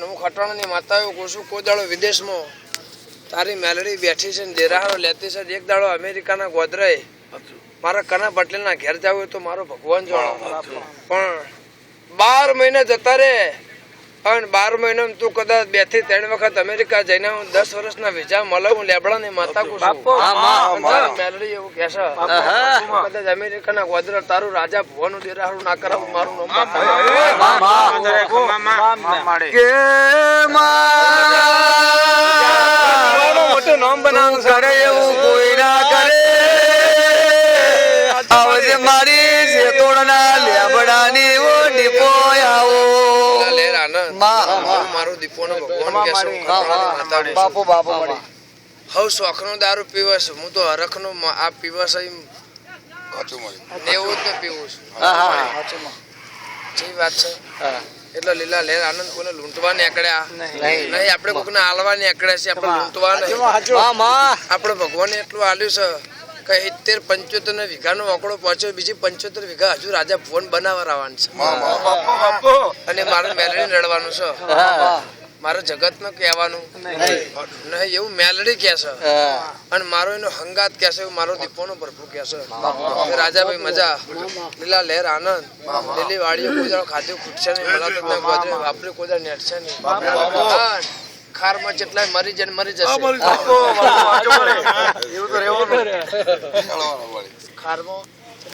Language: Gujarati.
હું ખટાણાની માતા એવું કહું છું, કોઈ દાડો વિદેશમાં તારી મેલડી બેઠી છે ને દેરાહારો લેતી છે. એક દાડો અમેરિકાના ગોધરાએ મારા કના પટેલના ઘેર જવું હોય તો મારો ભગવાન જાણો, પણ 12 મહિના જતા રે અને 12 મહિનામાં તું કદાચ 2 થી 3 વખત અમેરિકા જઈને હું 10 વર્ષના વિઝા મળે. હું લેબડાની માતા કહું છું, મેલડી એવું કહે છે કદાચ અમેરિકાના ગોધરા તારું રાજા ભુવાનું દેરાહારું ના કરાવું મારું મોટું નામ બનાવવાનું કરે એવું કોઈ ના કરે. આવજે મારી જેતોડના લેબડાની ઓડી પોયાવો લેર આનંદ મારું દીપોનો ભગવાન કેસો માતાડી બાપો બાપો મળી હવ શોખનો દારૂ પીવે છે. હું તો હરખનો આ પીવે છે એવું જ ન પીવું છું. જે વાત છે એટલે લીલા લહેર આનંદ કોને લૂંટવા નીકળ્યા નહીં, આપણે કોઈને હાલવા નીકળ્યા છે. આપણે લૂંટવા નહીં. આપણે ભગવાને એટલું આલ્યું છે કે 70-75 વીઘાનો આંકડો પહોંચ્યો. બીજી 75 વીઘા હજુ રાજા ભુવન બનાવવા આવવાનું છે અને મારે મેલડી રડવાનું છે. મારે જગત માં કહેવાનું નહીં એવું મેલડી કે છે અને મારો એનો હંગાત કે છે, મારો દીપોનો પ્રભુ કે છે. રાજાભાઈ મજા લીલા લહેર આનંદ લીલી વાડીઓ કોઈ દાડો ખાધું ખૂટશે નહીં, મળાતો વાપરે કોઈ દાડો નેટશે નહીં. ખારમાં જેટલાય મરી જાય મરી જશે. ખારમાં